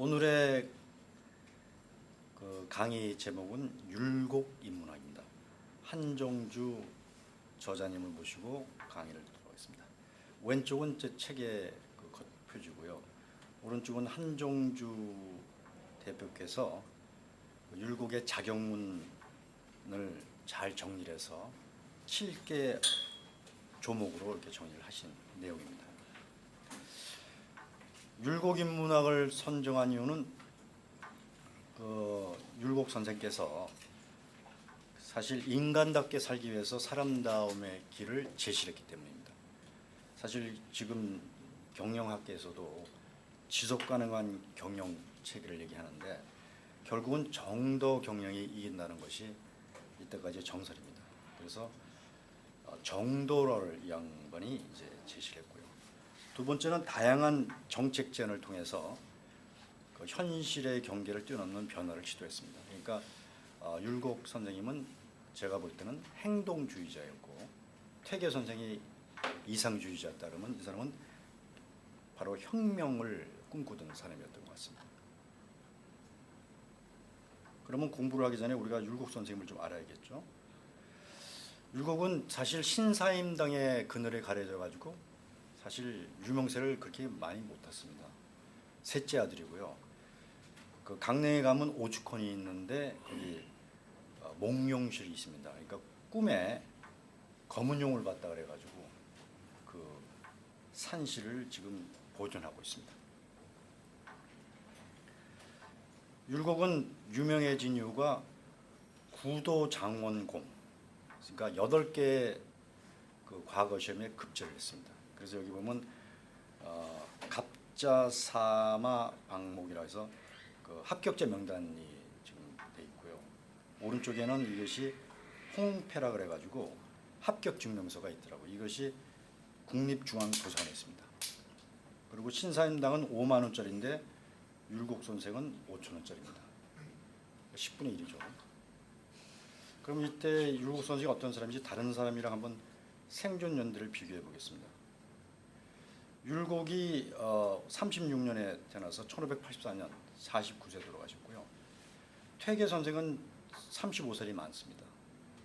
오늘의 그 강의 제목은 율곡인문학입니다. 한종주 저자님을 모시고 강의를 듣도록 하겠습니다. 왼쪽은 제 책의 그 겉표지고요. 오른쪽은 한종주 대표께서 율곡의 작용문을 잘 정리해서 7개 조목으로 이렇게 정리를 하신 내용입니다. 율곡인문학을 선정한 이유는 율곡 선생께서 사실 인간답게 살기 위해서 사람다움의 길을 제시했기 때문입니다. 사실 지금 경영학계에서도 지속가능한 경영 체계를 얘기하는데 결국은 정도 경영이 이긴다는 것이 이때까지 정설입니다. 그래서 정도를 이 양반이 이제 제시를 했고요. 두 번째는 다양한 정책 제안을 통해서 그 현실의 경계를 뛰어넘는 변화를 시도했습니다. 그러니까 율곡 선생님은 제가 볼 때는 행동주의자였고 퇴계 선생이 이상주의자에 따르면 이 사람은 바로 혁명을 꿈꾸던 사람이었던 것 같습니다. 그러면 공부를 하기 전에 우리가 율곡 선생님을 좀 알아야겠죠. 율곡은 사실 신사임당의 그늘에 가려져 가지고 사실 유명세를 그렇게 많이 못 탔습니다. 셋째 아들이고요. 그 강릉에 가면 오죽헌이 있는데 거기 몽룡실이 있습니다. 그러니까 꿈에 검은 용을 봤다 그래가지고 그 산실을 지금 보존하고 있습니다. 율곡은 유명해진 이유가 구도장원공, 그러니까 8개의 그 과거 시험에 급제를 했습니다. 그래서 여기 보면 갑자사마 방목이라 해서 그 합격자 명단이 지금 돼 있고요. 오른쪽에는 이것이 홍패라 그래가지고 합격 증명서가 있더라고요. 이것이 국립중앙도서관에 있습니다. 그리고 신사임당은 5만 원짜리인데 율곡 선생은 5천 원짜리입니다. 10분의 1이죠. 그럼 이때 율곡 선생이 어떤 사람인지 다른 사람이랑 한번 생존 연대를 비교해 보겠습니다. 율곡이 36년에 태어나서 1584년 49세 돌아가셨고요. 퇴계 선생은 35살이 많습니다.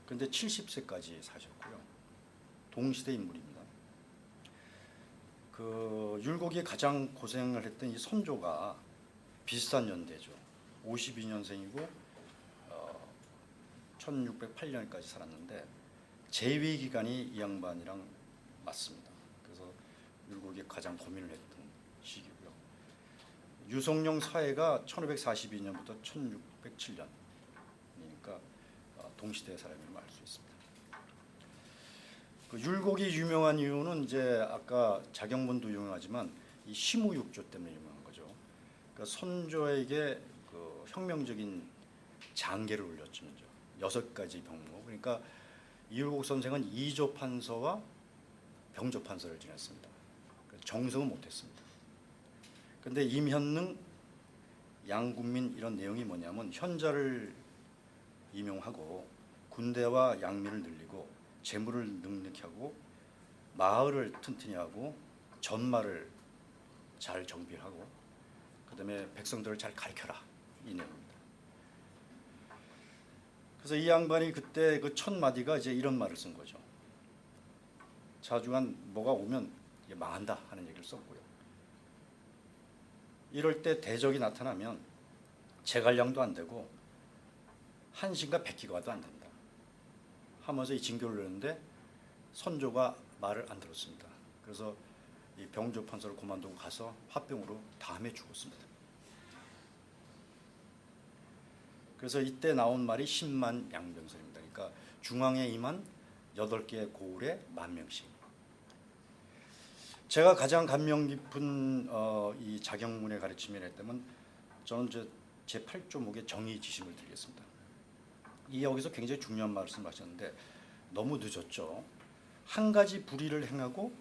그런데 70세까지 사셨고요. 동시대 인물입니다. 그 율곡이 가장 고생을 했던 이 선조가 비슷한 연대죠. 52년생이고 1608년까지 살았는데 재위 기간이 이 양반이랑 맞습니다. 그래서 율곡이 가장 고민을 했던 시기고요. 유성룡 사회가 1542년부터 1607년, 그러니까 동시대 사람임을 알 수 있습니다. 그 율곡이 유명한 이유는 이제 아까 작용문도 유명하지만 이 심우육조 때문에 유명한 거죠. 그러니까 선조에게 그 혁명적인 장계를 올렸죠. 6가지 병목. 그러니까 이율곡 선생은 이조 판서와 병조 판서를 지냈습니다. 정승은 못했습니다. 그런데 임현능, 양군민 이런 내용이 뭐냐면 현자를 임용하고 군대와 양민을 늘리고 재물을 넉넉히 하고 마을을 튼튼히 하고 전마를 잘 정비하고 그다음에 백성들을 잘 가르쳐라 이 내용입니다. 그래서 이 양반이 그때 그 첫 마디가 이제 이런 말을 쓴 거죠. 자주간 뭐가 오면 망한다 하는 얘기를 썼고요. 이럴 때 대적이 나타나면 제갈량도 안 되고 한신과 백기가도 안 된다 하면서 이 징조를 내는데 선조가 말을 안 들었습니다. 그래서 이 병조 판서를 그만두고 가서 화병으로 다음에 죽었습니다. 그래서 이때 나온 말이 10만 양병설입니다. 그러니까 중앙에 임한 8개의 고을에 10,000명씩. 제가 가장 감명 깊은 이 작용문의 가르침에 했다면 저는 제 8조목의 정의지심을 드리겠습니다. 이 여기서 굉장히 중요한 말씀을 하셨는데 너무 늦었죠. 한 가지 불의를 행하고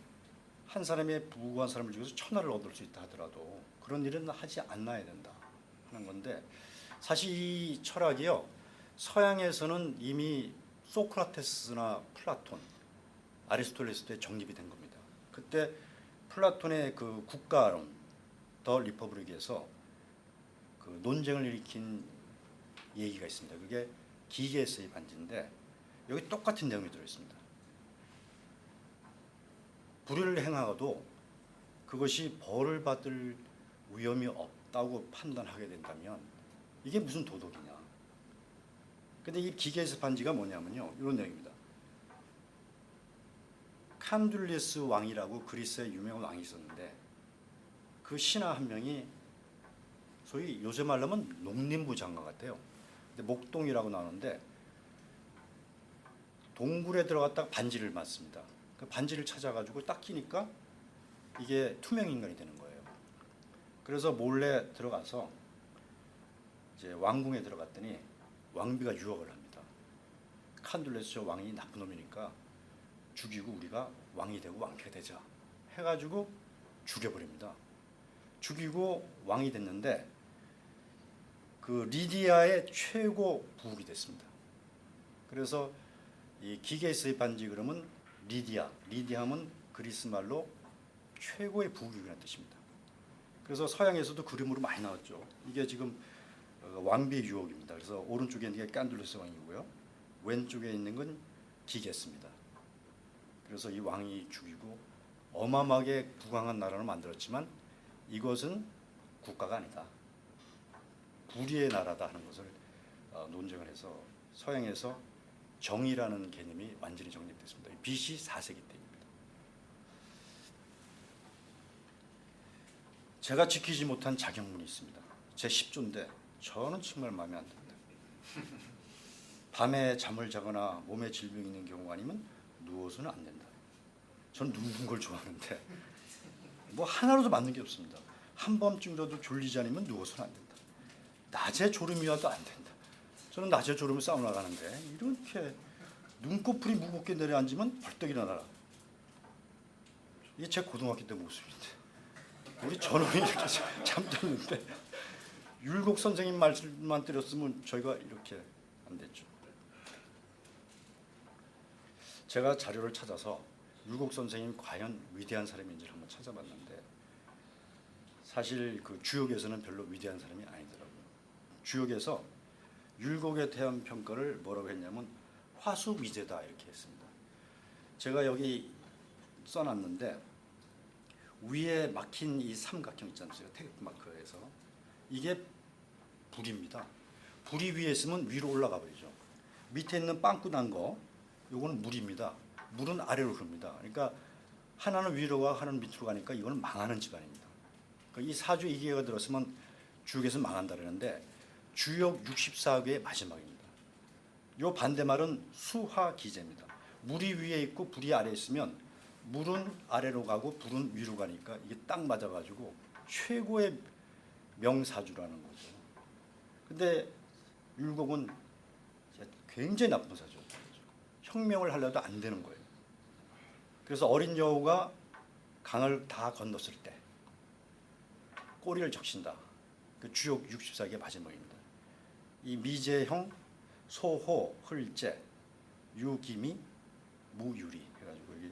한 사람의 부유한 사람을 죽여서 천하를 얻을 수 있다 하더라도 그런 일은 하지 않아야 된다 하는 건데 사실 이 철학이요. 서양에서는 이미 소크라테스나 플라톤, 아리스토텔레스 때 정립이 된 겁니다. 그때 플라톤의 그 국가론, 더 리퍼블릭에서 그 논쟁을 일으킨 얘기가 있습니다. 그게 기계에서의 반지인데 여기 똑같은 내용이 들어있습니다. 불의를 행하고도 그것이 벌을 받을 위험이 없다고 판단하게 된다면 이게 무슨 도덕이냐. 근데 이 기계에서 반지가 뭐냐면요, 이런 내용입니다. 칸둘레스 왕이라고 그리스의 유명한 왕이 있었는데 그 신하 한 명이 소위 요새 말로 하면 농림부 장관 같아요. 근데 목동이라고 나오는데 동굴에 들어갔다가 반지를 맞습니다. 그 반지를 찾아가지고 딱 끼니까 이게 투명 인간이 되는 거예요. 그래서 몰래 들어가서 이제 왕궁에 들어갔더니 왕비가 유혹을 합니다. 칸둘레스 저 왕이 나쁜 놈이니까 죽이고 우리가 왕이 되고 왕비가 되자 해가지고 죽여버립니다. 죽이고 왕이 됐는데 그 리디아의 최고 부국이 됐습니다. 그래서 이 기계에서의 반지 그러면 리디아면 그리스 말로 최고의 부국이라는 뜻입니다. 그래서 서양에서도 그림으로 많이 나왔죠. 이게 지금 왕비의 유혹입니다. 그래서 오른쪽에 있는 게 칸둘레스 왕이고요. 왼쪽에 있는 건 기계스입니다. 그래서 이 왕이 죽이고 어마어마하게 부강한 나라를 만들었지만 이것은 국가가 아니다. 불의의 나라다 하는 것을 논쟁을 해서 서양에서 정의라는 개념이 완전히 정립됐습니다. BC 4세기 때입니다. 제가 지키지 못한 자경문이 있습니다. 제 10조인데 저는 정말 마음에 안 듭니다. 밤에 잠을 자거나 몸에 질병이 있는 경우 아니면 누워서는 안 된다. 저는 눕는 걸 좋아하는데 뭐 하나로도 맞는 게 없습니다. 한 번쯤이라도 졸리지 않으면 누워서는 안 된다. 낮에 졸음이 와도 안 된다. 저는 낮에 졸음을 사우나 가는데 이렇게 눈꺼풀이 무겁게 내려앉으면 벌떡 일어나라. 이게 제 고등학교 때 모습인데 우리 전원이 이렇게 잠들는데 율곡 선생님 말씀만 들었으면 저희가 이렇게 안 됐죠. 제가 자료를 찾아서 율곡 선생님 과연 위대한 사람인지를 한번 찾아봤는데 사실 그 주역에서는 별로 위대한 사람이 아니더라고요. 주역에서 율곡에 대한 평가를 뭐라고 했냐면 화수미제다 이렇게 했습니다. 제가 여기 써놨는데 위에 막힌 이 삼각형 있지 않습니까? 테이프 마커에서 이게 불입니다. 불이 위에 있으면 위로 올라가 버리죠. 밑에 있는 빵꾸 난 거 요거는 물입니다. 물은 아래로 흐릅니다. 그러니까 하나는 위로 가 하나는 밑으로 가니까 이거는 망하는 집안입니다. 그러니까 이 사주 이계가 들었으면 주역에서 망한다 그러는데 주역 64개의 마지막입니다. 요 반대말은 수화기제입니다. 물이 위에 있고 불이 아래에 있으면 물은 아래로 가고 불은 위로 가니까 이게 딱 맞아가지고 최고의 명사주라는 거죠. 근데 율곡은 굉장히 나쁜 사주였죠. 혁명을 하려도 안 되는 거예요. 그래서 어린 여우가 강을 다 건넜을 때 꼬리를 적신다. 그 주역 64개 마지막입니다. 이 미제형, 소호, 흘제, 유기미, 무유리 해가지고 이게